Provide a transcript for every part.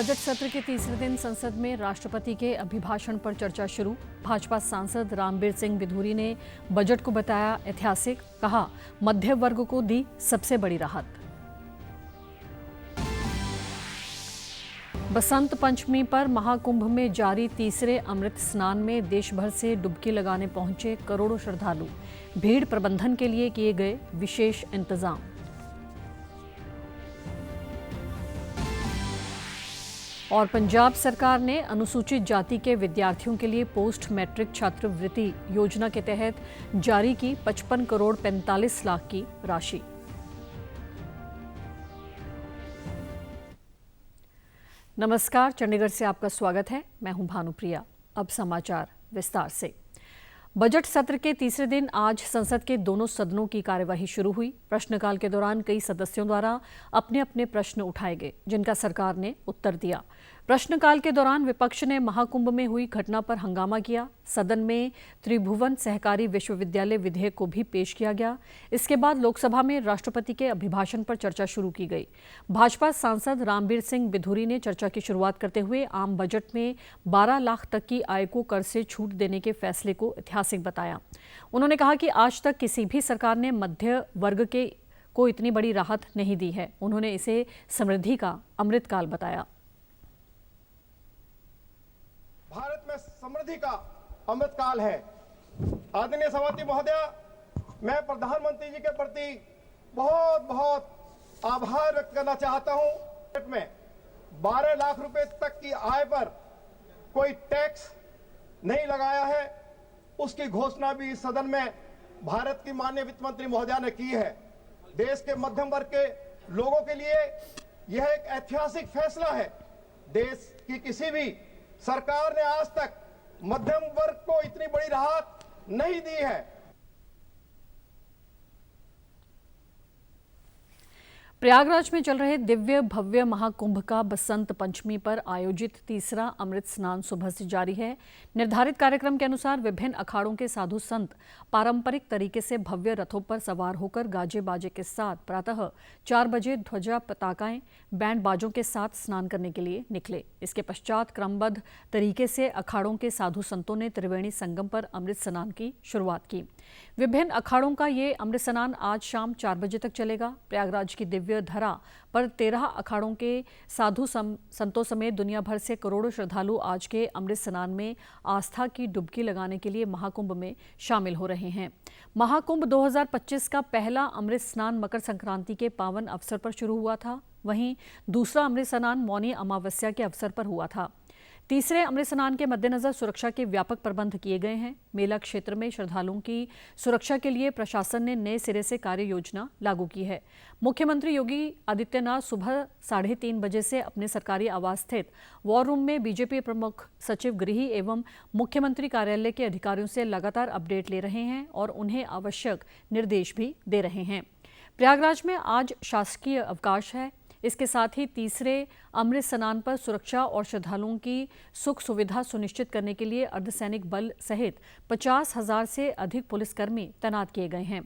Budget सत्र के तीसरे दिन संसद में राष्ट्रपति के अभिभाषण पर चर्चा शुरू। भाजपा सांसद रामबीर सिंह बिधूरी ने बजट को बताया ऐतिहासिक, कहा मध्य वर्ग को दी सबसे बड़ी राहत। बसंत पंचमी पर महाकुंभ में जारी तीसरे अमृत स्नान में देश भर से डुबकी लगाने पहुंचे करोड़ों श्रद्धालु। भीड़ प्रबंधन के लिए किए गए विशेष इंतजाम। और पंजाब सरकार ने अनुसूचित जाति के विद्यार्थियों के लिए पोस्ट मैट्रिक छात्रवृत्ति योजना के तहत जारी की 55 करोड़ 45 लाख की राशि। नमस्कार, चंडीगढ़ से आपका स्वागत है। मैं हूं भानुप्रिया। अब समाचार विस्तार से। बजट सत्र के तीसरे दिन आज संसद के दोनों सदनों की कार्यवाही शुरू हुई। प्रश्नकाल के दौरान कई सदस्यों द्वारा अपने अपने प्रश्न उठाए गए, जिनका सरकार ने उत्तर दिया। प्रश्नकाल के दौरान विपक्ष ने महाकुंभ में हुई घटना पर हंगामा किया। सदन में त्रिभुवन सहकारी विश्वविद्यालय विधेयक को भी पेश किया गया। इसके बाद लोकसभा में राष्ट्रपति के अभिभाषण पर चर्चा शुरू की गई। भाजपा सांसद रामबीर सिंह बिधूरी ने चर्चा की शुरुआत करते हुए आम बजट में 12 लाख तक की आय को कर से छूट देने के फैसले को ऐतिहासिक बताया। उन्होंने कहा कि आज तक किसी भी सरकार ने मध्य वर्ग को इतनी बड़ी राहत नहीं दी है। उन्होंने इसे समृद्धि का अमृतकाल बताया। भारत में समृद्धि का अमृतकाल है। आदरणीय सभापति महोदय, मैं प्रधानमंत्री जी के प्रति बहुत बहुत आभार व्यक्त करना चाहता हूं। बजट में 12 लाख रुपए तक की आय पर कोई टैक्स नहीं लगाया है, उसकी घोषणा भी इस सदन में भारत की माननीय वित्त मंत्री महोदया ने की है। देश के मध्यम वर्ग के लोगों के लिए यह एक ऐतिहासिक फैसला है। देश की किसी भी सरकार ने आज तक मध्यम वर्ग को इतनी बड़ी राहत नहीं दी है। प्रयागराज में चल रहे दिव्य भव्य महाकुंभ का बसंत पंचमी पर आयोजित तीसरा अमृत स्नान सुबह से जारी है। निर्धारित कार्यक्रम के अनुसार विभिन्न अखाड़ों के साधु संत पारंपरिक तरीके से भव्य रथों पर सवार होकर गाजे बाजे के साथ प्रातः 4 बजे ध्वजा पताकाएं बैंड बाजों के साथ स्नान करने के लिए निकले। इसके पश्चात क्रमबद्ध तरीके से अखाड़ों के साधु संतों ने त्रिवेणी संगम पर अमृत स्नान की शुरुआत की। विभिन्न अखाड़ों का ये अमृत स्नान आज शाम 4 बजे तक चलेगा। प्रयागराज की दिव्य धरा पर 13 अखाड़ों के साधु संतों समेत दुनिया भर से करोड़ों श्रद्धालु आज के अमृत स्नान में आस्था की डुबकी लगाने के लिए महाकुंभ में शामिल हो रहे हैं। महाकुंभ 2025 का पहला अमृत स्नान मकर संक्रांति के पावन अवसर पर शुरू हुआ था। वहीं दूसरा अमृत स्नान मौनी अमावस्या के अवसर पर हुआ था। तीसरे अमृत स्नान के मद्देनजर सुरक्षा के व्यापक प्रबंध किए गए हैं। मेला क्षेत्र में श्रद्धालुओं की सुरक्षा के लिए प्रशासन ने नए सिरे से कार्य योजना लागू की है। मुख्यमंत्री योगी आदित्यनाथ सुबह 3:30 बजे से अपने सरकारी आवास स्थित वॉर रूम में बीजेपी प्रमुख सचिव गृह एवं मुख्यमंत्री कार्यालय के अधिकारियों से लगातार अपडेट ले रहे हैं और उन्हें आवश्यक निर्देश भी दे रहे हैं। प्रयागराज में आज शासकीय अवकाश है। इसके साथ ही तीसरे अमृत स्नान पर सुरक्षा और श्रद्धालुओं की सुख सुविधा सुनिश्चित करने के लिए अर्धसैनिक बल सहित 50,000 से अधिक पुलिसकर्मी तैनात किए गए हैं।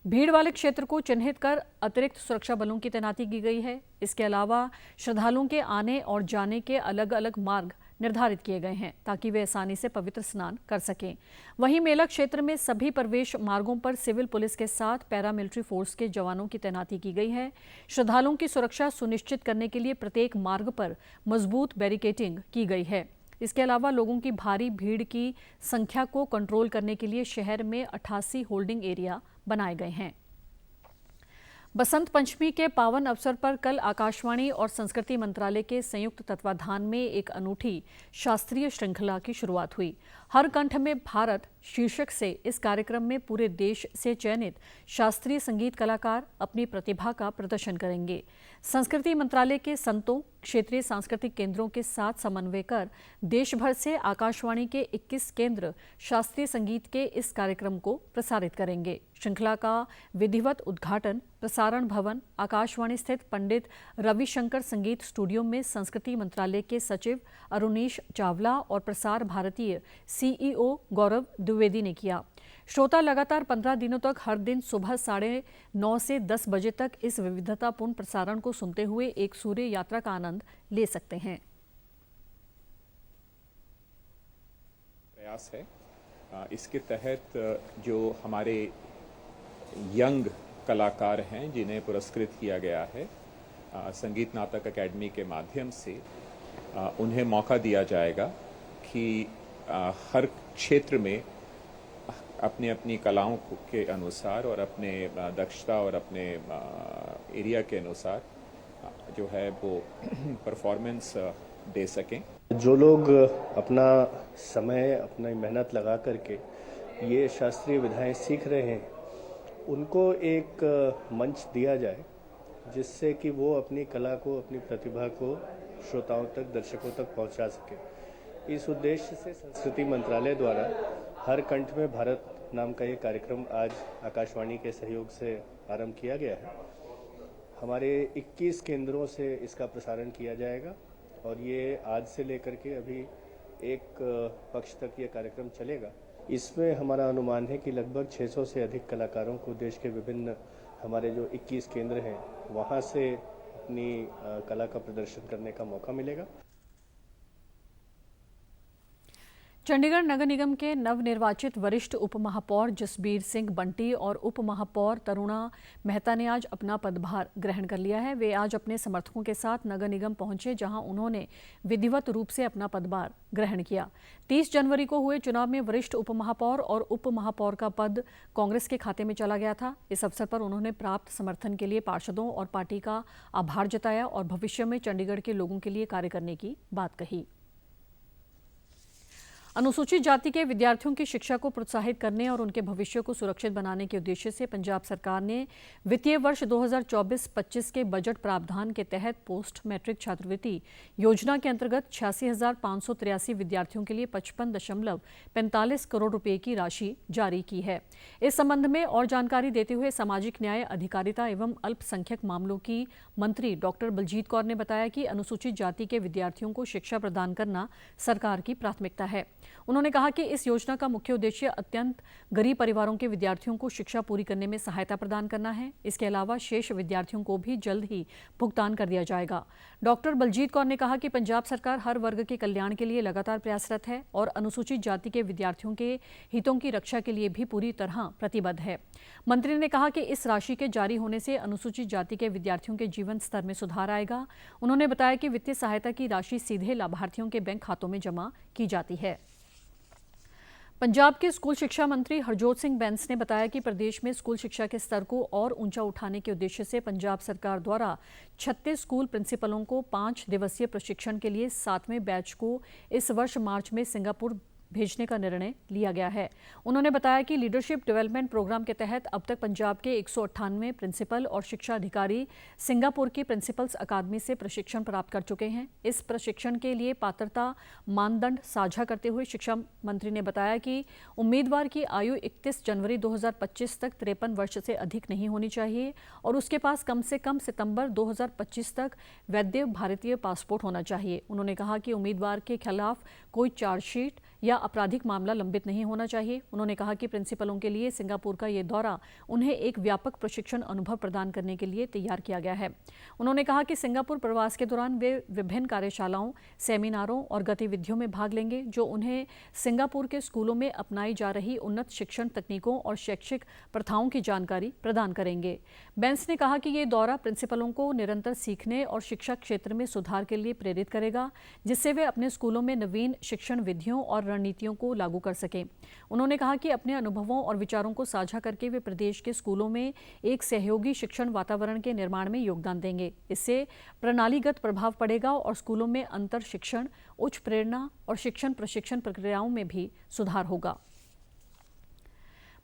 भीड़ वाले क्षेत्र को चिन्हित कर अतिरिक्त सुरक्षा बलों की तैनाती की गई है। इसके अलावा श्रद्धालुओं के आने और जाने के अलग अलग मार्ग निर्धारित किए गए हैं ताकि वे आसानी से पवित्र स्नान कर सकें। वहीं मेला क्षेत्र में सभी प्रवेश मार्गों पर सिविल पुलिस के साथ पैरामिलिट्री फोर्स के जवानों की तैनाती की गई है। श्रद्धालुओं की सुरक्षा सुनिश्चित करने के लिए प्रत्येक मार्ग पर मजबूत बैरिकेडिंग की गई है। इसके अलावा लोगों की भारी भीड़ की संख्या को कंट्रोल करने के लिए शहर में 88 होल्डिंग एरिया बनाए गए हैं। बसंत पंचमी के पावन अवसर पर कल आकाशवाणी और संस्कृति मंत्रालय के संयुक्त तत्वाधान में एक अनूठी शास्त्रीय श्रृंखला की शुरुआत हुई। हर कंठ में भारत शीर्षक से इस कार्यक्रम में पूरे देश से चयनित शास्त्रीय संगीत कलाकार अपनी प्रतिभा का प्रदर्शन करेंगे। संस्कृति मंत्रालय के संतों, क्षेत्रीय सांस्कृतिक केंद्रों के साथ समन्वय कर देश भर से आकाशवाणी के 21 केंद्र शास्त्रीय संगीत के इस कार्यक्रम को प्रसारित करेंगे। श्रृंखला का विधिवत उद्घाटन प्रसारण भवन आकाशवाणी स्थित पंडित रविशंकर संगीत स्टूडियो में संस्कृति मंत्रालय के सचिव अरुणेश चावला और प्रसार भारतीय सीईओ गौरव द्विवेदी ने किया। श्रोता लगातार 15 दिनों तक हर दिन सुबह 9:30 से 10 बजे तक इस विविधतापूर्ण प्रसारण को सुनते हुए एक सूर्य यात्रा का आनंद ले सकते हैं। प्रयास है। इसके तहत जो हमारे यंग कलाकार हैं जिन्हें पुरस्कृत किया गया है संगीत नाटक अकेडमी के माध्यम से, उन्हें मौका दिया जाएगा कि हर क्षेत्र में अपनी अपनी कलाओं के अनुसार और अपने दक्षता और अपने एरिया के अनुसार जो है वो परफॉर्मेंस दे सकें। जो लोग अपना समय, अपनी मेहनत लगा करके ये शास्त्रीय विधाएं सीख रहे हैं, उनको एक मंच दिया जाए जिससे कि वो अपनी कला को, अपनी प्रतिभा को श्रोताओं तक, दर्शकों तक पहुंचा सके। इस उद्देश्य से संस्कृति मंत्रालय द्वारा हर कंठ में भारत नाम का ये कार्यक्रम आज आकाशवाणी के सहयोग से आरंभ किया गया है। हमारे 21 केंद्रों से इसका प्रसारण किया जाएगा और ये आज से लेकर के अभी एक पक्ष तक ये कार्यक्रम चलेगा। इसमें हमारा अनुमान है कि लगभग 600 से अधिक कलाकारों को देश के विभिन्न हमारे जो 21 केंद्र हैं वहाँ से अपनी कला का प्रदर्शन करने का मौका मिलेगा। चंडीगढ़ नगर निगम के नवनिर्वाचित वरिष्ठ उप महापौर जसबीर सिंह बंटी और उप महापौर तरुणा मेहता ने आज अपना पदभार ग्रहण कर लिया है। वे आज अपने समर्थकों के साथ नगर निगम पहुंचे, जहां उन्होंने विधिवत रूप से अपना पदभार ग्रहण किया। 30 जनवरी को हुए चुनाव में वरिष्ठ उप महापौर और उप महापौर का पद कांग्रेस के खाते में चला गया था। इस अवसर पर उन्होंने प्राप्त समर्थन के लिए पार्षदों और पार्टी का आभार जताया और भविष्य में चंडीगढ़ के लोगों के लिए कार्य करने की बात कही। अनुसूचित जाति के विद्यार्थियों की शिक्षा को प्रोत्साहित करने और उनके भविष्य को सुरक्षित बनाने के उद्देश्य से पंजाब सरकार ने वित्तीय वर्ष 2024-25 के बजट प्रावधान के तहत पोस्ट मैट्रिक छात्रवृत्ति योजना के अंतर्गत 86,583 विद्यार्थियों के लिए 55.45 करोड़ रुपए की राशि जारी की है। इस संबंध में और जानकारी देते हुए सामाजिक न्याय, अधिकारिता एवं अल्पसंख्यक मामलों की मंत्री डॉक्टर बलजीत कौर ने बताया कि अनुसूचित जाति के विद्यार्थियों को शिक्षा प्रदान करना सरकार की प्राथमिकता है। उन्होंने कहा कि इस योजना का मुख्य उद्देश्य अत्यंत गरीब परिवारों के विद्यार्थियों को शिक्षा पूरी करने में सहायता प्रदान करना है। इसके अलावा शेष विद्यार्थियों को भी जल्द ही भुगतान कर दिया जाएगा। डॉक्टर बलजीत कौर ने कहा कि पंजाब सरकार हर वर्ग के कल्याण के लिए लगातार प्रयासरत है और अनुसूचित जाति के विद्यार्थियों के हितों की रक्षा के लिए भी पूरी तरह प्रतिबद्ध है। मंत्री ने कहा कि इस राशि के जारी होने से अनुसूचित जाति के विद्यार्थियों के जीवन स्तर में सुधार आएगा। उन्होंने बताया कि वित्तीय सहायता की राशि सीधे लाभार्थियों के बैंक खातों में जमा की जाती है। पंजाब के स्कूल शिक्षा मंत्री हरजोत सिंह बैंस ने बताया कि प्रदेश में स्कूल शिक्षा के स्तर को और ऊंचा उठाने के उद्देश्य से पंजाब सरकार द्वारा 36 स्कूल प्रिंसिपलों को 5 दिवसीय प्रशिक्षण के लिए 7वें बैच को इस वर्ष मार्च में सिंगापुर भेजने का निर्णय लिया गया है। उन्होंने बताया कि लीडरशिप डेवलपमेंट प्रोग्राम के तहत अब तक पंजाब के 198 प्रिंसिपल और शिक्षा अधिकारी सिंगापुर की प्रिंसिपल्स अकादमी से प्रशिक्षण प्राप्त कर चुके हैं। इस प्रशिक्षण के लिए पात्रता मानदंड साझा करते हुए शिक्षा मंत्री ने बताया कि उम्मीदवार की आयु 31 जनवरी 2025 तक 53 वर्ष से अधिक नहीं होनी चाहिए और उसके पास कम से कम सितंबर 2025 तक वैध भारतीय पासपोर्ट होना चाहिए। उन्होंने कहा कि उम्मीदवार के खिलाफ कोई चार्जशीट या आपराधिक मामला लंबित नहीं होना चाहिए। उन्होंने कहा कि प्रिंसिपलों के लिए सिंगापुर का ये दौरा उन्हें एक व्यापक प्रशिक्षण अनुभव प्रदान करने के लिए तैयार किया गया है। उन्होंने कहा कि सिंगापुर प्रवास के दौरान वे विभिन्न कार्यशालाओं, सेमिनारों और गतिविधियों में भाग लेंगे जो उन्हें सिंगापुर के स्कूलों में अपनाई जा रही उन्नत शिक्षण तकनीकों और शैक्षिक प्रथाओं की जानकारी प्रदान करेंगे। बैंस ने कहा कि ये दौरा प्रिंसिपलों को निरंतर सीखने और शिक्षा क्षेत्र में सुधार के लिए प्रेरित करेगा, जिससे वे अपने स्कूलों में नवीन शिक्षण विधियों और रणनीतियों को लागू कर सकें। उन्होंने कहा कि अपने अनुभवों और विचारों को साझा करके वे प्रदेश के स्कूलों में एक सहयोगी शिक्षण वातावरण के निर्माण में योगदान देंगे। इससे प्रणालीगत प्रभाव पड़ेगा और स्कूलों में अंतर शिक्षण, उच्च प्रेरणा और शिक्षण प्रशिक्षण प्रक्रियाओं में भी सुधार होगा।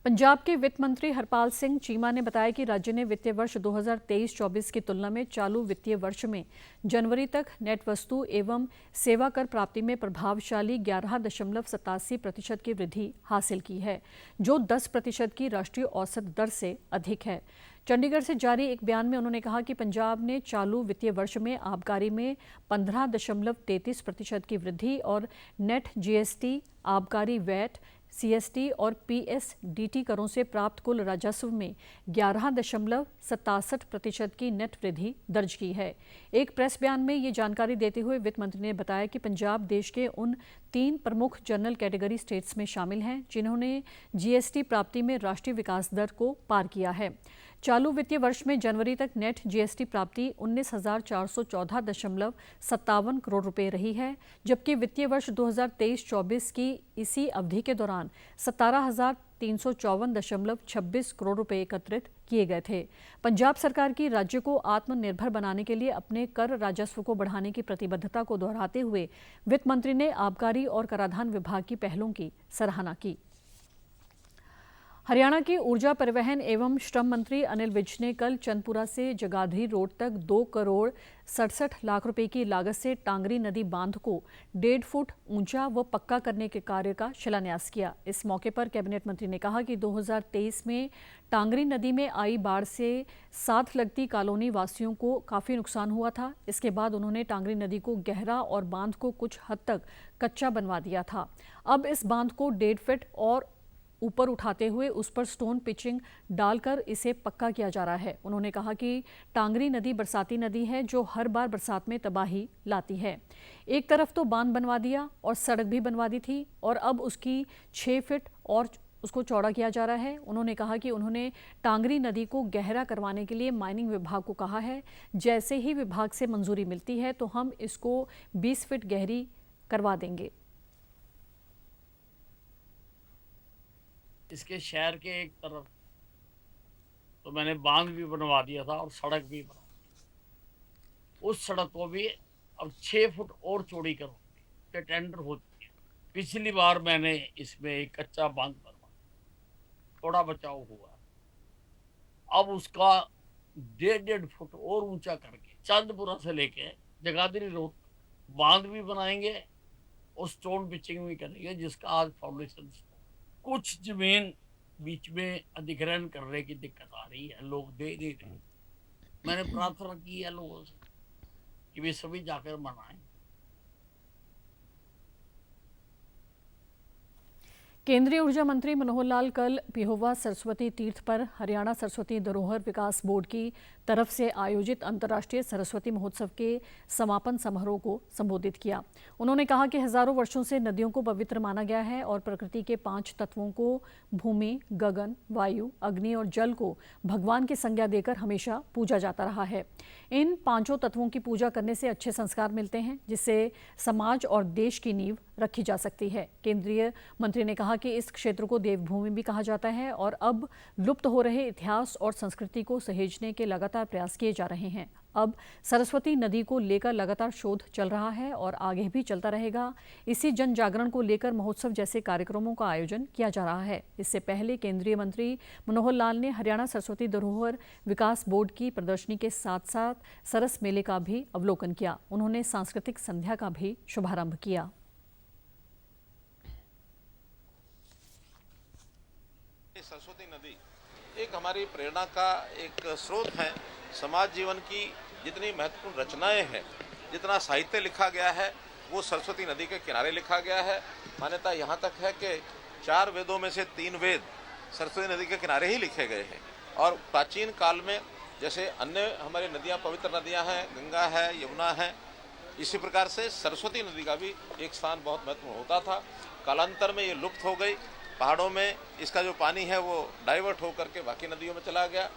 पंजाब के वित्त मंत्री हरपाल सिंह चीमा ने बताया कि राज्य ने वित्तीय वर्ष 2023-24 की तुलना में चालू वित्तीय वर्ष में जनवरी तक नेट वस्तु एवं सेवा कर प्राप्ति में प्रभावशाली 11.87% की वृद्धि हासिल की है, जो 10% की राष्ट्रीय औसत दर से अधिक है। चंडीगढ़ से जारी एक बयान में उन्होंने कहा कि पंजाब ने चालू वित्तीय वर्ष में आबकारी में 15.33% की वृद्धि और नेट जीएसटी, आबकारी वैट, सीएसटी और पीएसडीटी करों से प्राप्त कुल राजस्व में 11.67% की नेट वृद्धि दर्ज की है। एक प्रेस बयान में ये जानकारी देते हुए वित्त मंत्री ने बताया कि पंजाब देश के उन 3 प्रमुख जनरल कैटेगरी स्टेट्स में शामिल हैं जिन्होंने जीएसटी प्राप्ति में राष्ट्रीय विकास दर को पार किया है। चालू वित्तीय वर्ष में जनवरी तक नेट जीएसटी प्राप्ति 19,414.57 करोड़ रुपए रही है, जबकि वित्तीय वर्ष 2023-24 की इसी अवधि के दौरान 17,354.26 करोड़ रुपए एकत्रित किए गए थे। पंजाब सरकार की राज्य को आत्मनिर्भर बनाने के लिए अपने कर राजस्व को बढ़ाने की प्रतिबद्धता को दोहराते हुए वित्त मंत्री ने आबकारी और कराधान विभाग की पहलों की सराहना की। हरियाणा के ऊर्जा परिवहन एवं श्रम मंत्री अनिल विज ने कल चंदपुरा से जगाधरी रोड तक 2 करोड़ 67 लाख रुपए की लागत से टांगरी नदी बांध को 1.5 फुट ऊंचा व पक्का करने के कार्य का शिलान्यास किया। इस मौके पर कैबिनेट मंत्री ने कहा कि 2023 में टांगरी नदी में आई बाढ़ से साथ लगती कॉलोनी वासियों को काफ़ी नुकसान हुआ था। इसके बाद उन्होंने टांगरी नदी को गहरा और बांध को कुछ हद तक कच्चा बनवा दिया था। अब इस बांध को 1.5 फीट और ऊपर उठाते हुए उस पर स्टोन पिचिंग डालकर इसे पक्का किया जा रहा है। उन्होंने कहा कि टांगरी नदी बरसाती नदी है जो हर बार बरसात में तबाही लाती है। एक तरफ तो बांध बनवा दिया और सड़क भी बनवा दी थी और अब उसकी 6 फीट और उसको चौड़ा किया जा रहा है। उन्होंने कहा कि उन्होंने टांगरी नदी को गहरा करवाने के लिए माइनिंग विभाग को कहा है। जैसे ही विभाग से मंजूरी मिलती है तो हम इसको 20 फीट गहरी करवा देंगे। इसके शहर के एक तरफ तो मैंने बांध भी बनवा दिया था और सड़क भी बनवा दी। उस सड़क को भी अब 6 फुट और चौड़ी करो के टेंडर हो चुकी है। पिछली बार मैंने इसमें एक कच्चा बांध बनवा, थोड़ा बचाव हुआ, अब उसका 1.5 फुट और ऊंचा करके चंदपुरा से लेके जगाधरी रोड बांध भी बनाएंगे और स्टोन पिचिंग भी करेंगे, जिसका आज फाउंडेशन। कुछ जमीन बीच में अधिग्रहण करने की दिक्कत आ रही है, लोग दे नहीं रहे। मैंने प्रार्थना की है लोगों से कि वे सभी जाकर मनाएं। केंद्रीय ऊर्जा मंत्री मनोहर लाल कल पिहोवा सरस्वती तीर्थ पर हरियाणा सरस्वती धरोहर विकास बोर्ड की तरफ से आयोजित अंतर्राष्ट्रीय सरस्वती महोत्सव के समापन समारोह को संबोधित किया। उन्होंने कहा कि हजारों वर्षों से नदियों को पवित्र माना गया है और प्रकृति के 5 तत्वों को भूमि, गगन, वायु, अग्नि और जल को भगवान की संज्ञा देकर हमेशा पूजा जाता रहा है। इन 5 तत्वों की पूजा करने से अच्छे संस्कार मिलते हैं, जिससे समाज और देश की नींव रखी जा सकती है। केंद्रीय मंत्री ने कहा कि इस क्षेत्र को देवभूमि भी कहा जाता है और अब लुप्त हो रहे इतिहास और संस्कृति को सहेजने के लगातार प्रयास किए जा रहे हैं। अब सरस्वती नदी को लेकर लगातार शोध चल रहा है और आगे भी चलता रहेगा। इसी जन जागरण को लेकर महोत्सव जैसे कार्यक्रमों का आयोजन किया जा रहा है। इससे पहले केंद्रीय मंत्री मनोहर लाल ने हरियाणा सरस्वती धरोहर विकास बोर्ड की प्रदर्शनी के साथ साथ सरस मेले का भी अवलोकन किया। उन्होंने सांस्कृतिक संध्या का भी शुभारंभ किया। सरस्वती नदी एक हमारी प्रेरणा का एक स्रोत है। समाज जीवन की जितनी महत्वपूर्ण रचनाएं हैं, जितना साहित्य लिखा गया है, वो सरस्वती नदी के किनारे लिखा गया है। मान्यता यहाँ तक है कि 4 वेदों में से 3 वेद सरस्वती नदी के किनारे ही लिखे गए हैं। और प्राचीन काल में जैसे अन्य हमारी नदियाँ पवित्र नदियाँ हैं, गंगा है, यमुना है, इसी प्रकार से सरस्वती नदी का भी एक स्थान बहुत महत्वपूर्ण होता था। कालांतर में ये लुप्त हो गई। पहाड़ों में इसका जो पानी है वो डाइवर्ट होकर के बाकी नदियों में चला गया।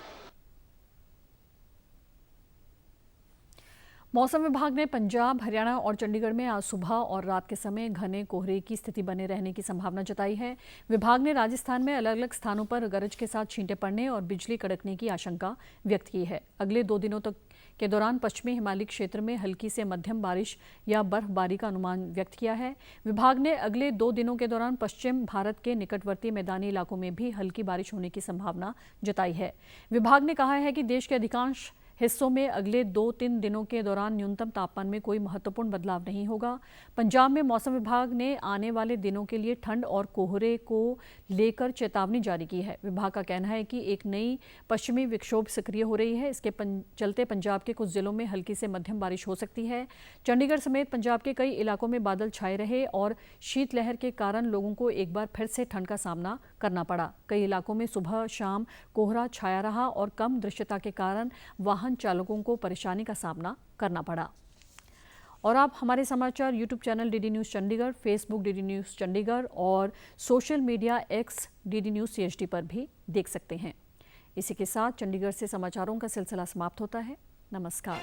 मौसम विभाग ने पंजाब, हरियाणा और चंडीगढ़ में आज सुबह और रात के समय घने कोहरे की स्थिति बने रहने की संभावना जताई है। विभाग ने राजस्थान में अलग अलग स्थानों पर गरज के साथ छींटे पड़ने और बिजली कड़कने की आशंका व्यक्त की है। अगले 2 दिनों तक के दौरान पश्चिमी हिमालयी क्षेत्र में हल्की से मध्यम बारिश या बर्फबारी का अनुमान व्यक्त किया है। विभाग ने अगले 2 दिनों के दौरान पश्चिम भारत के निकटवर्ती मैदानी इलाकों में भी हल्की बारिश होने की संभावना जताई है। विभाग ने कहा है कि देश के अधिकांश हिस्सों में अगले 2-3 दिनों के दौरान न्यूनतम तापमान में कोई महत्वपूर्ण बदलाव नहीं होगा। पंजाब में मौसम विभाग ने आने वाले दिनों के लिए ठंड और कोहरे को लेकर चेतावनी जारी की है। विभाग का कहना है कि एक नई पश्चिमी विक्षोभ सक्रिय हो रही है। इसके चलते पंजाब के कुछ जिलों में हल्की से मध्यम बारिश हो सकती है। चंडीगढ़ समेत पंजाब के कई इलाकों में बादल छाए रहे और शीतलहर के कारण लोगों को एक बार फिर से ठंड का सामना करना पड़ा। कई इलाकों में सुबह शाम कोहरा छाया रहा और कम दृश्यता के कारण वाहन चालकों को परेशानी का सामना करना पड़ा। और आप हमारे समाचार YouTube channel DD news Chandigarh, Facebook DD news Chandigarh और social media X DD news CHD पर भी देख सकते हैं। इसी के साथ चंडीगढ़ से समाचारों का सिलसिला समाप्त होता है। नमस्कार।